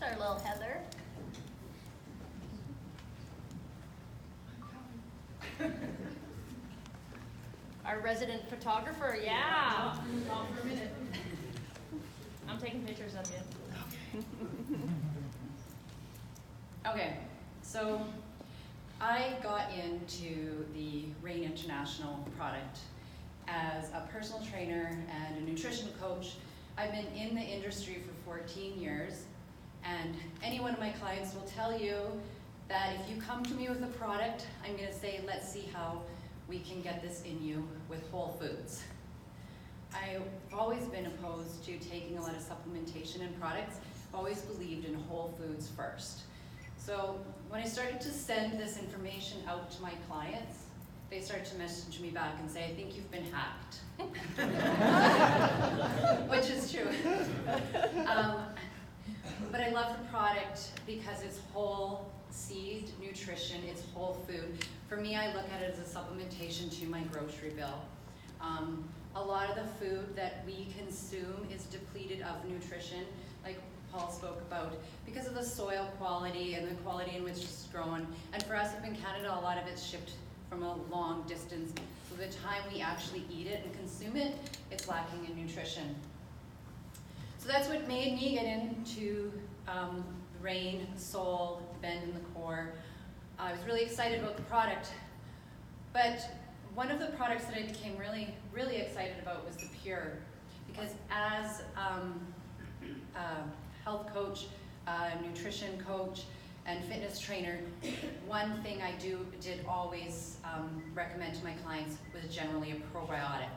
our little Heather. Our resident photographer, yeah. Off for a minute. I'm taking pictures of you. Okay, so I got into the Rain International product as a personal trainer and a nutrition coach. I've been in the industry for 14 years, and any one of my clients will tell you that if you come to me with a product, I'm going to say, let's see how we can get this in you with whole foods. I've always been opposed to taking a lot of supplementation in products. I've always believed in whole foods first. So when I started to send this information out to my clients, they started to message me back and say, I think you've been hacked. Which is true. But I love the product because it's whole seed nutrition, it's whole food. For me, I look at it as a supplementation to my grocery bill. A lot of the food that we consume is depleted of nutrition, like Paul spoke about, because of the soil quality and the quality in which it's grown. And for us up in Canada, a lot of it's shipped from a long distance. So the time we actually eat it and consume it, it's lacking in nutrition. So that's what made me get into Rain, Soul, Bend in the Core. I was really excited about the product. But one of the products that I became really, really excited about was the Pure. Because as a health coach, nutrition coach, and fitness trainer, one thing I did always recommend to my clients was generally a probiotic.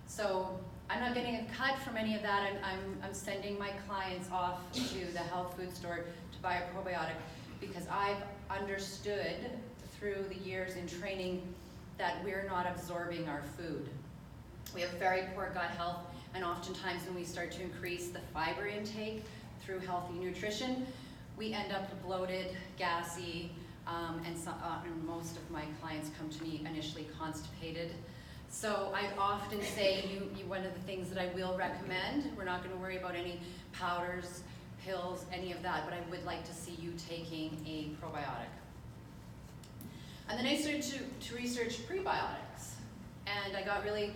So I'm not getting a cut from any of that. I'm sending my clients off to the health food store to buy a probiotic because I've understood through the years in training that we're not absorbing our food. We have very poor gut health, and oftentimes when we start to increase the fiber intake through healthy nutrition, we end up bloated, gassy, and most of my clients come to me initially constipated. So I often say, one of the things that I will recommend, we're not going to worry about any powders, pills, any of that, but I would like to see you taking a probiotic. And then I started to research prebiotics, and I got really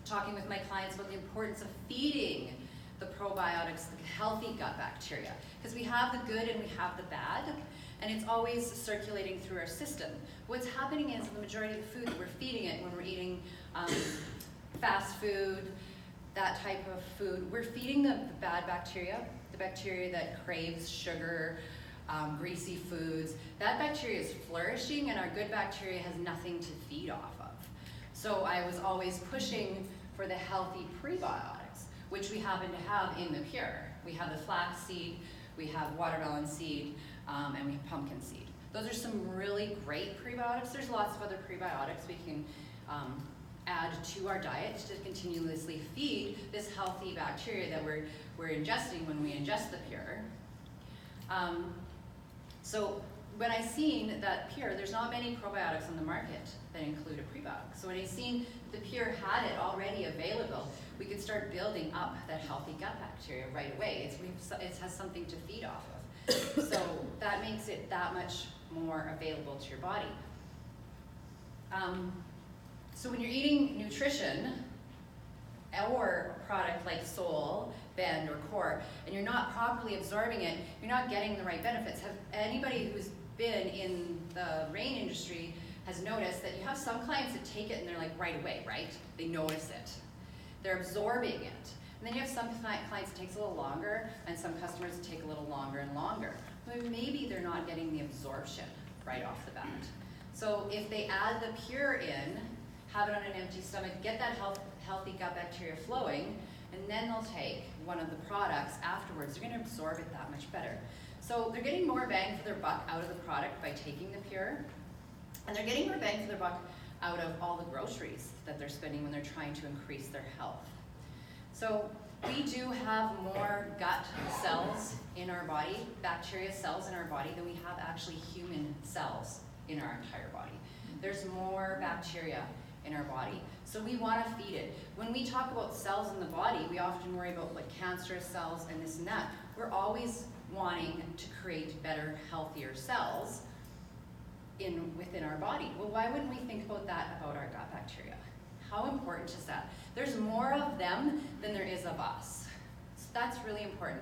talking with my clients about the importance of feeding the probiotics, the healthy gut bacteria, because we have the good and we have the bad, and it's always circulating through our system. What's happening is the majority of the food that we're feeding it when we're eating fast food, that type of food, we're feeding the bad bacteria, the bacteria that craves sugar, greasy foods. That bacteria is flourishing, and our good bacteria has nothing to feed off of. So I was always pushing for the healthy prebiotics, which we happen to have in the Pure. We have the flax seed, we have watermelon seed, and we have pumpkin seed. Those are some really great prebiotics. There's lots of other prebiotics we can add to our diet to continuously feed this healthy bacteria that we're ingesting when we ingest the Pure. So when I seen that Pure, there's not many probiotics on the market that include a prebiotic. So when I seen the Pure had it already available, we could start building up that healthy gut bacteria right away. It has something to feed off of. So that makes it that much more available to your body. So when you're eating nutrition or a product like Soul, Bend, or Core, and you're not properly absorbing it, you're not getting the right benefits. Have anybody who's been in the Rain industry has noticed that you have some clients that take it and they're like right away, right? They notice it. They're absorbing it. And then you have some clients it takes a little longer, and some customers it take a little longer and longer. But maybe they're not getting the absorption right off the bat. So if they add the Pure in, have it on an empty stomach, get that healthy gut bacteria flowing, and then they'll take one of the products afterwards. They're going to absorb it that much better. So they're getting more bang for their buck out of the product by taking the Pure, and they're getting more bang for their buck out of all the groceries that they're spending when they're trying to increase their health. So we do have more gut cells in our body, bacteria cells in our body, than we have actually human cells in our entire body. There's more bacteria in our body. So we want to feed it. When we talk about cells in the body, we often worry about like cancerous cells and this and that. We're always wanting to create better, healthier cells within our body. Well, why wouldn't we think about that about our gut bacteria? How important is that? There's more of them than there is of us. So that's really important.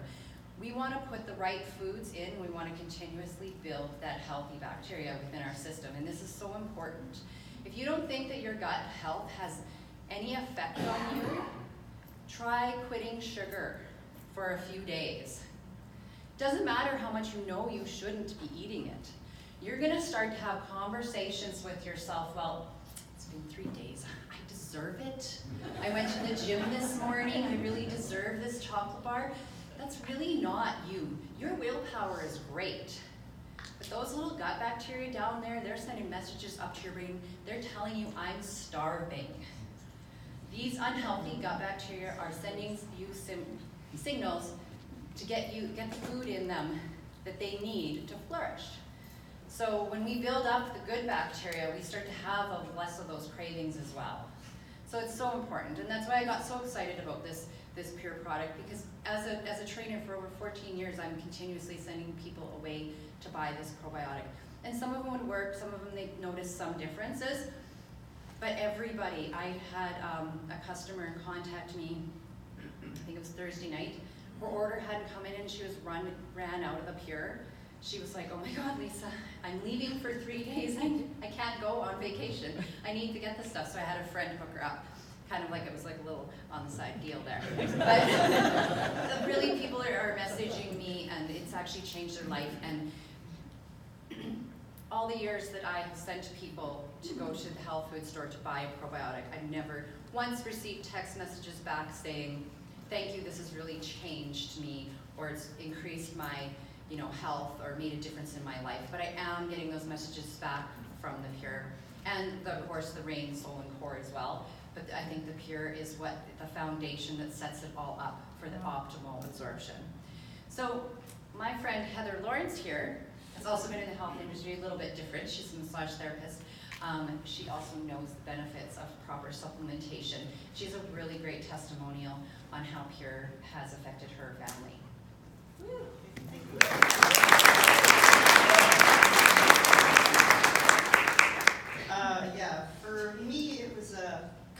We want to put the right foods in. We want to continuously build that healthy bacteria within our system, and this is so important. If you don't think that your gut health has any effect on you, try quitting sugar for a few days. Doesn't matter how much you know you shouldn't be eating it. You're going to start to have conversations with yourself. Well, it's been 3 days. I deserve it. I went to the gym this morning. I really deserve this chocolate bar. That's really not you. Your willpower is great. But those little gut bacteria down there, they're sending messages up to your brain. They're telling you, I'm starving. These unhealthy gut bacteria are sending you signals to get the food in them that they need to flourish. So when we build up the good bacteria, we start to have less of those cravings as well. So it's so important, and that's why I got so excited about this Pure product, because as a trainer for over 14 years, I'm continuously sending people away to buy this probiotic. And some of them would work, some of them they noticed some differences, but everybody, I had a customer contact me, I think it was Thursday night. Her order hadn't come in and she was ran out of the Pure. She was like, oh my God, Lisa, I'm leaving for 3 days. I can't go on vacation. I need to get the stuff. So I had a friend hook her up. Kind of like it was like a little on the side deal there. But really people are messaging me, and it's actually changed their life. And all the years that I have sent people to go to the health food store to buy a probiotic, I've never once received text messages back saying, thank you, this has really changed me, or it's increased my health or made a difference in my life. But I am getting those messages back from the Pure. And of course the Rain, Soul, and Core as well. But I think the Pure is what the foundation that sets it all up for the optimal absorption. So my friend Heather Lawrence here has also been in the health industry, a little bit different. She's a massage therapist. She also knows the benefits of proper supplementation. She has a really great testimonial on how Pure has affected her family. Woo. Thank you. Yeah, for me it was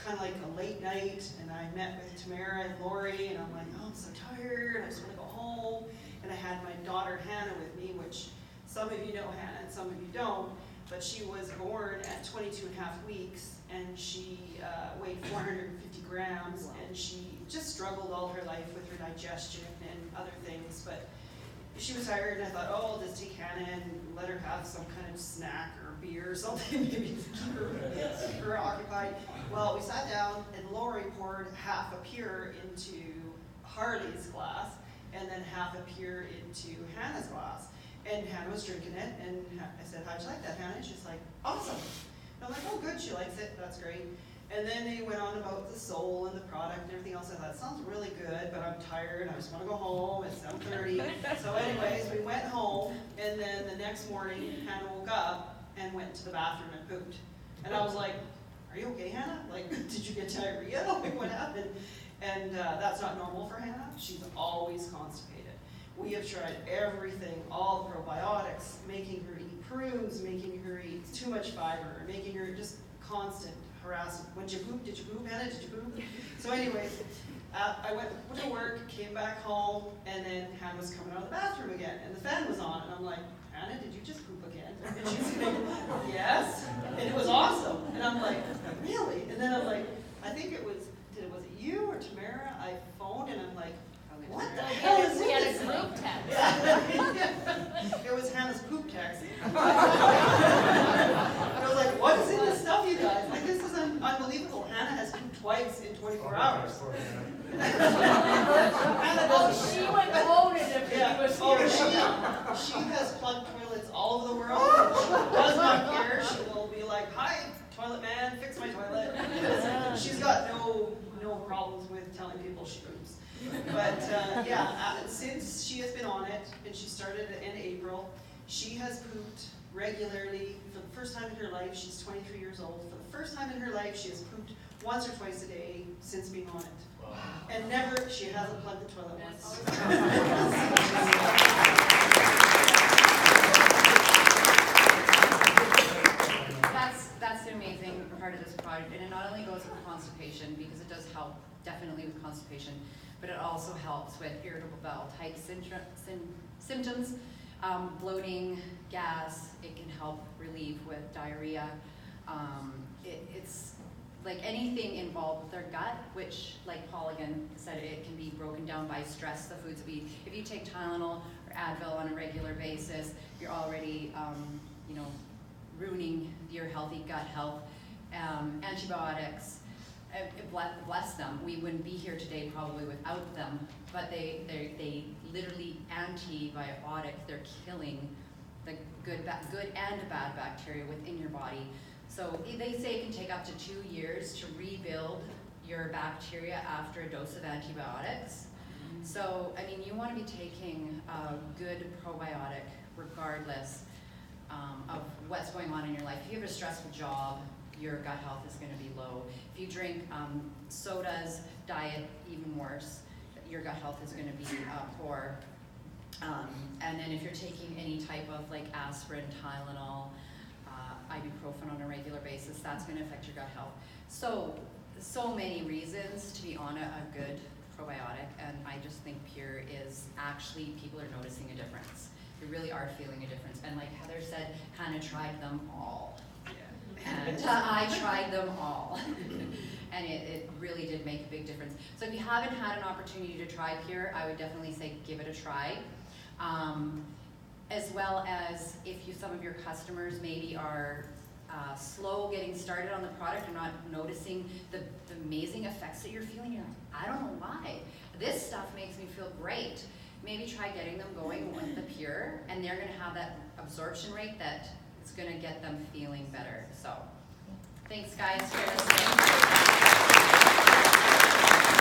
kind of like a late night, and I met with Tamara and Lori, and I'm like, oh, I'm so tired, I just want to go home. And I had my daughter Hannah with me, which some of you know Hannah and some of you don't, but she was born at 22 and a half weeks, and she weighed 450 grams, and she just struggled all her life with her digestion and other things. But she was tired, and I thought, oh, I'll just take Hannah and let her have some kind of snack or beer or something, maybe to keep her occupied. Well, we sat down, and Lori poured half a Pure into Harley's glass, and then half a Pure into Hannah's glass. And Hannah was drinking it, and I said, how'd you like that, Hannah? And she's like, awesome. And I'm like, oh, good, she likes it, that's great. And then they went on about the soul and the product and everything else. I thought, it sounds really good, but I'm tired, I just want to go home, it's 7:30. So anyways, we went home, and then the next morning, Hannah woke up and went to the bathroom and pooped. And I was like, are you okay, Hannah? Like, did you get diarrhea? Like, what happened? And that's not normal for Hannah. She's always constipated. We have tried everything, all the probiotics, making her eat prunes, making her eat too much fiber, making her just constant harassment. When did you poop? Did you poop, Hannah? Did you poop? So anyways, I went to work, came back home, and then Hannah was coming out of the bathroom again, and the fan was on, and I'm like, Hannah, did you just poop again? And she's like, yes, and it was awesome. And I'm like, really? And then I'm like, I think it was it you or Tamara? I phoned, and I'm like, what the hell is this? We had a group text. Yeah. It was Hannah's poop text. I was like, what is in this stuff, you guys? Like, this is unbelievable. Hannah has pooped twice in 24 hours. Oh, she went home if yeah. he was here. She has plugged toilets all over the world. She does not care. She will be like, hi, toilet man, fix my toilet. She's got no problems with telling people she poops. But since she has been on it, and she started in April, she has pooped regularly. For the first time in her life, she's 23 years old. For the first time in her life, she has pooped once or twice a day since being on it. Wow. And never, she hasn't plugged the toilet once. That's the amazing part of this product, and it not only goes with constipation, because it does help definitely with constipation, but it also helps with irritable bowel type symptoms, bloating, gas. It can help relieve with diarrhea. It's like anything involved with our gut, which, like Paul again said, it can be broken down by stress, the foods we eat. If you take Tylenol or Advil on a regular basis, you're already, ruining your healthy gut health. Antibiotics, bless them. We wouldn't be here today probably without them, but they literally antibiotic. They're killing the good and bad bacteria within your body. So they say it can take up to 2 years to rebuild your bacteria after a dose of antibiotics. So, I mean, you want to be taking a good probiotic regardless of what's going on in your life. If you have a stressful job, your gut health is going to be low. If you drink sodas, diet, even worse, your gut health is going to be poor. And then if you're taking any type of like aspirin, Tylenol, ibuprofen on a regular basis, that's going to affect your gut health. So many reasons to be on a good probiotic, and I just think Pure is actually, people are noticing a difference. They really are feeling a difference. And like Heather said, Hannah tried them all. And I tried them all. And it really did make a big difference. So if you haven't had an opportunity to try Pure, I would definitely say give it a try. As well as if some of your customers maybe are slow getting started on the product and not noticing the amazing effects that you're feeling, you're like, I don't know why. This stuff makes me feel great. Maybe try getting them going with the Pure, and they're going to have that absorption rate that is going to get them feeling better. So, thanks guys for listening.